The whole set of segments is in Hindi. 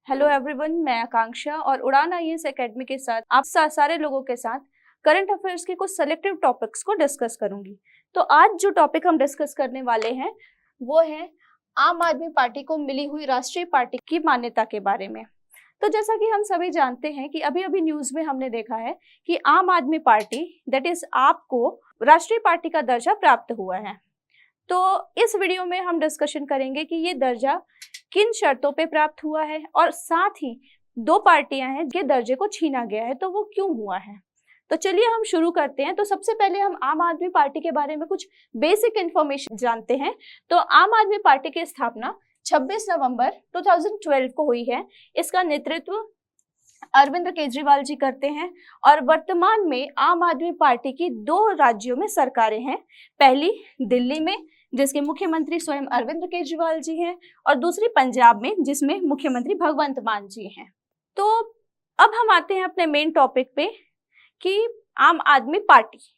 हेलो एवरीवन, मैं आकांक्षा और उड़ान आईएएस एकेडमी के साथ आप सारे लोगों के साथ करंट अफेयर्स के कुछ सेलेक्टिव टॉपिक्स को डिस्कस करूंगी। तो आज जो टॉपिक हम डिस्कस करने वाले हैं वो है आम आदमी पार्टी को मिली हुई राष्ट्रीय पार्टी की मान्यता के बारे में। तो जैसा कि हम सभी जानते हैं कि अभी अभी न्यूज में हमने देखा है कि आम आदमी पार्टी दैट इज आप को राष्ट्रीय पार्टी का दर्जा प्राप्त हुआ है। तो इस वीडियो में हम डिस्कशन करेंगे कि ये दर्जा किन शर्तों पे प्राप्त हुआ है और साथ ही दो पार्टियां हैं जिनके दर्जे को छीना गया है, तो वो क्यों हुआ है। तो चलिए हम शुरू करते हैं। तो सबसे पहले हम आम आदमी पार्टी के बारे में कुछ बेसिक इंफॉर्मेशन जानते हैं। तो आम आदमी पार्टी की स्थापना 26 नवंबर 2012 को हुई है। इसका नेतृत्व अरविंद केजरीवाल जी करते हैं और वर्तमान में आम आदमी पार्टी की 2 राज्यों में सरकारें हैं। पहली दिल्ली में जिसके मुख्यमंत्री स्वयं अरविंद केजरीवाल जी हैं और दूसरी पंजाब में जिसमें मुख्यमंत्री भगवंत मान जी हैं। तो अब हम आते हैं अपने मेन टॉपिक पे कि आम आदमी पार्टी।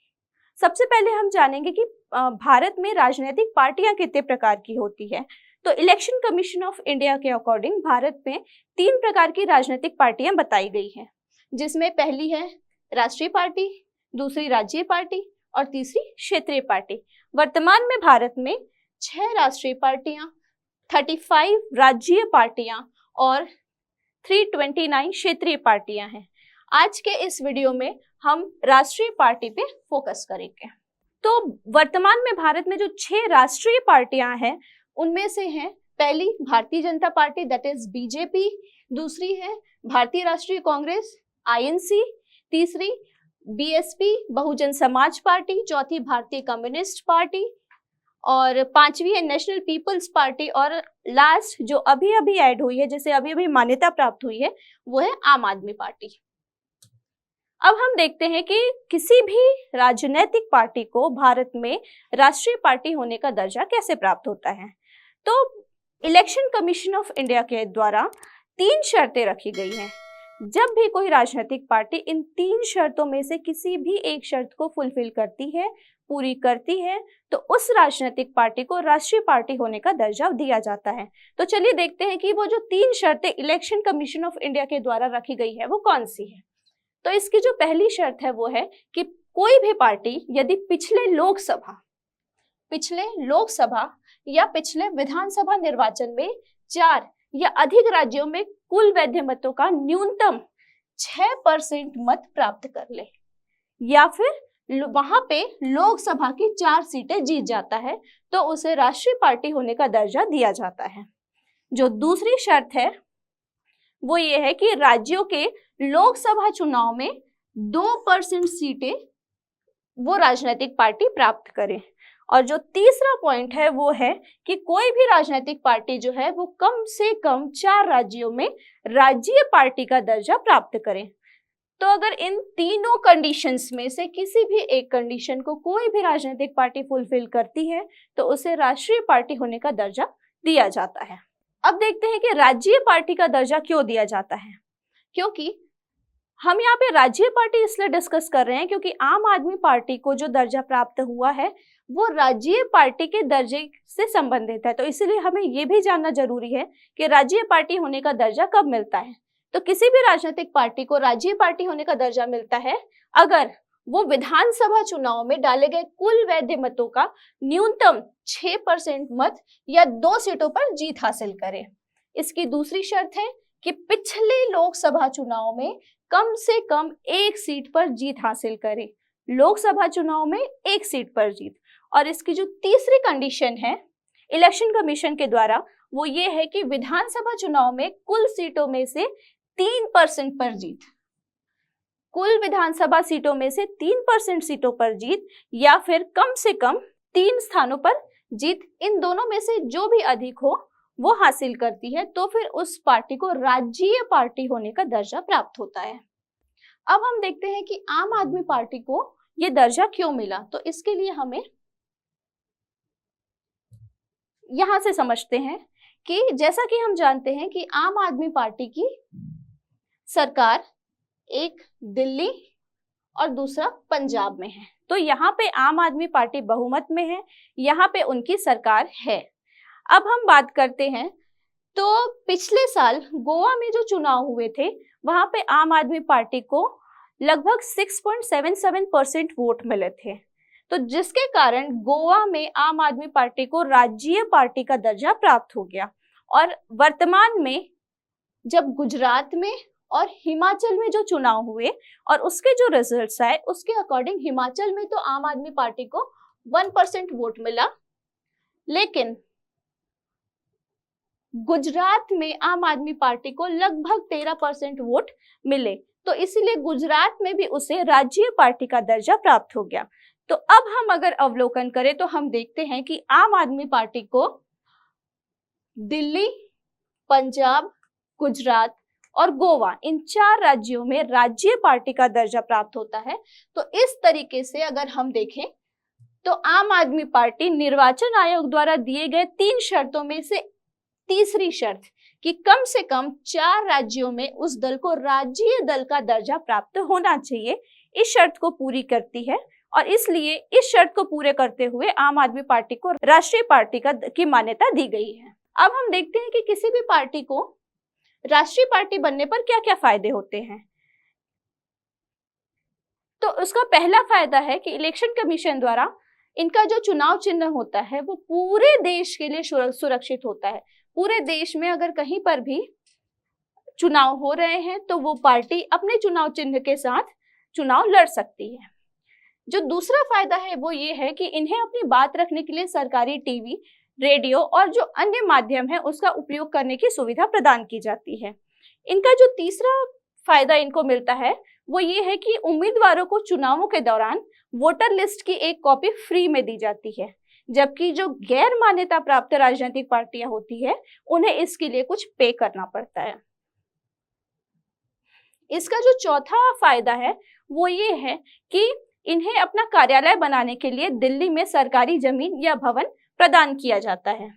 सबसे पहले हम जानेंगे कि भारत में राजनीतिक पार्टियां कितने प्रकार की होती है। तो इलेक्शन कमीशन ऑफ इंडिया के अकॉर्डिंग भारत में 3 प्रकार की राजनीतिक पार्टियां बताई गई हैं, जिसमें पहली है राष्ट्रीय पार्टी, दूसरी राज्य पार्टी और तीसरी क्षेत्रीय पार्टी। वर्तमान में भारत में 6 राष्ट्रीय पार्टियां, 35 राज्य पार्टियां और 329 क्षेत्रीय पार्टियां हैं। आज के इस वीडियो में हम राष्ट्रीय पार्टी पे फोकस करेंगे। तो वर्तमान में भारत में जो 6 राष्ट्रीय पार्टियां हैं उनमें से हैं पहली Bharatiya Janata party that is BJP, दूसरी है भारतीय राष्ट्रीय कांग्रेस आईएनसी, तीसरी बीएसपी बहुजन समाज पार्टी, चौथी भारतीय कम्युनिस्ट पार्टी और 5वीं है नेशनल पीपल्स पार्टी और लास्ट जो अभी अभी ऐड हुई है, जिसे अभी अभी मान्यता प्राप्त हुई है, वो है आम आदमी पार्टी। अब हम देखते हैं कि किसी भी राजनीतिक पार्टी को भारत में राष्ट्रीय पार्टी होने का दर्जा कैसे प्राप्त होता है। तो इलेक्शन कमीशन ऑफ इंडिया के द्वारा 3 शर्तें रखी गई हैं। जब भी कोई राजनीतिक पार्टी इन 3 शर्तों में से किसी भी एक शर्त को फुलफिल करती है, पूरी करती है, तो उस राजनीतिक पार्टी को राष्ट्रीय पार्टी होने का दर्जा दिया जाता है। तो चलिए देखते हैं कि वो जो 3 शर्तें इलेक्शन कमीशन ऑफ इंडिया के द्वारा रखी गई है वो कौन सी है। तो इसकी जो पहली शर्त है वो है कि कोई भी पार्टी यदि पिछले लोकसभा या पिछले विधानसभा निर्वाचन में 4 या अधिक राज्यों में कुल वैध मतों का न्यूनतम 6% मत प्राप्त कर ले, या फिर वहां पे लोकसभा की 4 सीटें जीत जाता है, तो उसे राष्ट्रीय पार्टी होने का दर्जा दिया जाता है। जो दूसरी शर्त है वो ये है कि राज्यों के लोकसभा चुनाव में 2% सीटें वो राजनीतिक पार्टी प्राप्त करे। और जो तीसरा पॉइंट है वो है कि कोई भी राजनीतिक पार्टी जो है वो कम से कम 4 राज्यों में राज्य पार्टी का दर्जा प्राप्त करे। तो अगर इन तीनों कंडीशंस में से किसी भी एक कंडीशन को कोई भी राजनीतिक पार्टी फुलफिल करती है तो उसे राष्ट्रीय पार्टी होने का दर्जा दिया जाता है। अब देखते हैं कि राज्य पार्टी का दर्जा क्यों दिया जाता है। क्योंकि हम यहाँ पे राज्य पार्टी इसलिए डिस्कस कर रहे हैं क्योंकि आम आदमी पार्टी को जो दर्जा प्राप्त हुआ है वो राज्य पार्टी के दर्जे से संबंधित है। तो इसलिए हमें ये भी जानना जरूरी है कि राज्य पार्टी होने का दर्जा कब मिलता है। तो किसी भी राजनीतिक पार्टी को राज्य पार्टी होने का दर्जा मिलता है अगर वो विधानसभा चुनाव में डाले गए कुल वैध मतों का न्यूनतम 6% मत या 2 सीटों पर जीत हासिल करे। इसकी दूसरी शर्त है कि पिछले लोकसभा चुनाव में कम से कम 1 सीट पर जीत हासिल करे, लोकसभा चुनाव में 1 सीट पर जीत। और इसकी जो तीसरी कंडीशन है इलेक्शन कमीशन के द्वारा वो ये है कि विधानसभा चुनाव में कुल सीटों में से 3% पर जीत, कुल विधानसभा सीटों में से 3% सीटों पर जीत या फिर कम से कम 3 स्थानों पर जीत, इन दोनों में से जो भी अधिक हो वो हासिल करती है, तो फिर उस पार्टी को राज्य पार्टी होने का दर्जा प्राप्त होता है। अब हम देखते हैं कि आम आदमी पार्टी को ये दर्जा क्यों मिला। तो इसके लिए हमें यहां से समझते हैं कि जैसा कि हम जानते हैं कि आम आदमी पार्टी की सरकार एक दिल्ली और दूसरा पंजाब में है। तो यहाँ पे आम आदमी पार्टी बहुमत में है, यहाँ पे उनकी सरकार है। अब हम बात करते हैं तो पिछले साल गोवा में जो चुनाव हुए थे वहां पे आम आदमी पार्टी को लगभग 6.77% वोट मिले थे, तो जिसके कारण गोवा में आम आदमी पार्टी को राज्य पार्टी का दर्जा प्राप्त हो गया। और वर्तमान में जब गुजरात में और हिमाचल में जो चुनाव हुए और उसके जो रिजल्ट्स आए उसके अकॉर्डिंग हिमाचल में तो आम आदमी पार्टी को 1% वोट मिला, लेकिन गुजरात में आम आदमी पार्टी को लगभग 13% वोट मिले, तो इसीलिए गुजरात में भी उसे राज्य पार्टी का दर्जा प्राप्त हो गया। तो अब हम अगर अवलोकन करें तो हम देखते हैं कि आम आदमी पार्टी को दिल्ली, पंजाब, गुजरात और गोवा इन 4 राज्यों में राज्य पार्टी का दर्जा प्राप्त होता है। तो इस तरीके से अगर हम देखें तो आम आदमी पार्टी निर्वाचन आयोग द्वारा दिए गए 3 शर्तों में से तीसरी शर्त कि कम से कम 4 राज्यों में उस दल को राज्य दल का दर्जा प्राप्त होना चाहिए, इस शर्त को पूरी करती है। और इसलिए इस शर्त को पूरे करते हुए आम आदमी पार्टी को राष्ट्रीय पार्टी की मान्यता दी गई है। अब हम देखते हैं कि किसी भी पार्टी को राष्ट्रीय पार्टी बनने पर क्या क्या फायदे होते हैं। तो उसका पहला फायदा है कि इलेक्शन कमीशन द्वारा इनका जो चुनाव चिन्ह होता है वो पूरे देश के लिए सुरक्षित होता है। पूरे देश में अगर कहीं पर भी चुनाव हो रहे हैं तो वो पार्टी अपने चुनाव चिन्ह के साथ चुनाव लड़ सकती है। जो दूसरा फायदा है वो ये है कि इन्हें अपनी बात रखने के लिए सरकारी टीवी, रेडियो और जो अन्य माध्यम है उसका उपयोग करने की सुविधा प्रदान की जाती है। इनका जो तीसरा फायदा इनको मिलता है वो ये है कि उम्मीदवारों को चुनावों के दौरान वोटर लिस्ट की एक कॉपी फ्री में दी जाती है, जबकि जो गैर मान्यता प्राप्त राजनीतिक पार्टियां होती है उन्हें इसके लिए कुछ पे करना पड़ता है। इसका जो चौथा फायदा है वो ये है कि इन्हें अपना कार्यालय बनाने के लिए दिल्ली में सरकारी जमीन या भवन प्रदान किया जाता है।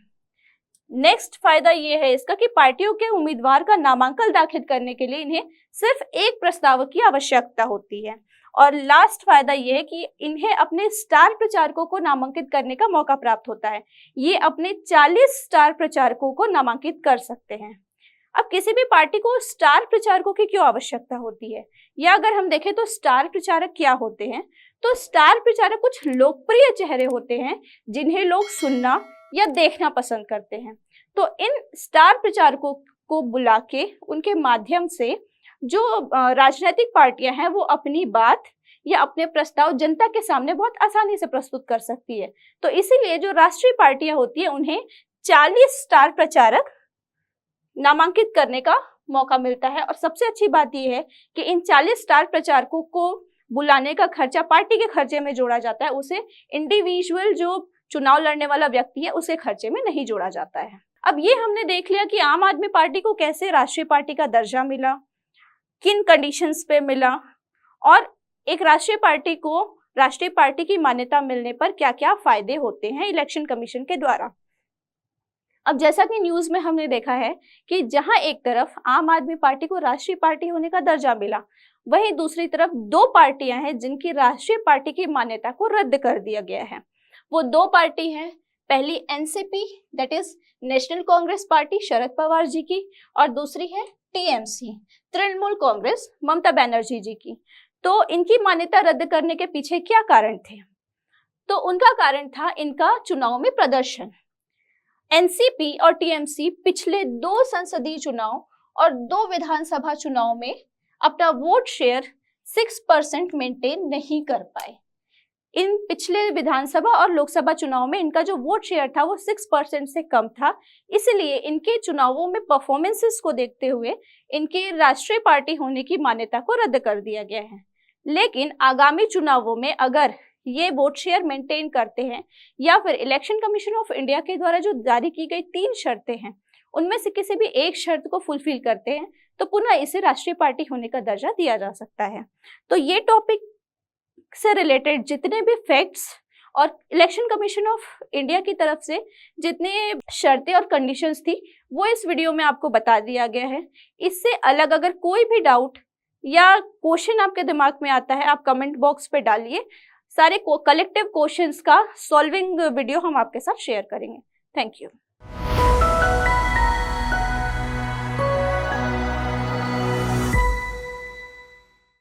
नेक्स्ट फायदा ये है इसका कि पार्टियों के उम्मीदवार का नामांकन दाखिल करने के लिए इन्हें सिर्फ एक प्रस्तावक की आवश्यकता होती है। और लास्ट फायदा ये है कि इन्हें अपने स्टार प्रचारकों को नामांकित करने का मौका प्राप्त होता है। ये अपने 40 स्टार प्रचारकों को नामांकित कर सकते हैं। अब किसी भी पार्टी को स्टार प्रचारकों की क्यों आवश्यकता होती है, या अगर हम देखें तो स्टार प्रचारक क्या होते हैं, तो स्टार प्रचारक कुछ लोकप्रिय चेहरे होते हैं जिन्हें लोग सुनना या देखना पसंद करते हैं। तो इन स्टार प्रचारकों को बुला के उनके माध्यम से जो राजनीतिक पार्टियां हैं वो अपनी बात या अपने प्रस्ताव जनता के सामने बहुत आसानी से प्रस्तुत कर सकती है। तो इसीलिए जो राष्ट्रीय पार्टियां होती है उन्हें 40 स्टार प्रचारक नामांकित करने का मौका मिलता है। और सबसे अच्छी बात यह है कि इन 40 स्टार प्रचारकों को बुलाने का खर्चा पार्टी के खर्चे में जोड़ा जाता है, उसे इंडिविजुअल जो चुनाव लड़ने वाला व्यक्ति है उसे खर्चे में नहीं जोड़ा जाता है। अब ये हमने देख लिया कि आम आदमी पार्टी को कैसे राष्ट्रीय पार्टी का दर्जा मिला, किन कंडीशंस पे मिला, और एक राष्ट्रीय पार्टी को राष्ट्रीय पार्टी की मान्यता मिलने पर क्या क्या फायदे होते हैं इलेक्शन कमीशन के द्वारा। अब जैसा कि न्यूज में हमने देखा है कि जहां एक तरफ आम आदमी पार्टी को राष्ट्रीय पार्टी होने का दर्जा मिला, वहीं दूसरी तरफ 2 पार्टियां हैं जिनकी राष्ट्रीय पार्टी की मान्यता को रद्द कर दिया गया है। वो 2 पार्टी हैं, पहली NCP that is national Congress party Sharad Pawar ji की, और दूसरी है टीएमसी तृणमूल कांग्रेस ममता बनर्जी जी की। तो इनकी मान्यता रद्द करने के पीछे क्या कारण थे? तो उनका कारण था इनका चुनाव में प्रदर्शन। एनसीपी और टीएमसी पिछले 2 संसदीय चुनाव और 2 विधानसभा चुनाव में अपना वोट शेयर 6% मेंटेन नहीं कर पाए। इन पिछले विधानसभा और लोकसभा चुनाव में इनका जो वोट शेयर था वो 6% से कम था, इसलिए इनके चुनावों में परफॉर्मेंसेस को देखते हुए इनके राष्ट्रीय पार्टी होने की मान्यता को रद्द कर दिया गया है। लेकिन आगामी चुनावों में अगर ये वोट शेयर मेंटेन करते हैं या फिर इलेक्शन कमीशन ऑफ इंडिया के द्वारा जो जारी की गई 3 शर्तें हैं उनमें से किसी भी एक शर्त को फुलफिल करते हैं तो पुनः इसे राष्ट्रीय पार्टी होने का दर्जा दिया जा सकता है। तो ये टॉपिक से रिलेटेड जितने भी फैक्ट्स और इलेक्शन कमीशन ऑफ इंडिया की तरफ से जितने शर्तें और कंडीशंस थी वो इस वीडियो में आपको बता दिया गया है। इससे अलग अगर कोई भी डाउट या क्वेश्चन आपके दिमाग में आता है आप कमेंट बॉक्स पे डालिए, सारे कलेक्टिव क्वेश्चंस का सॉल्विंग वीडियो हम आपके साथ शेयर करेंगे। Thank you.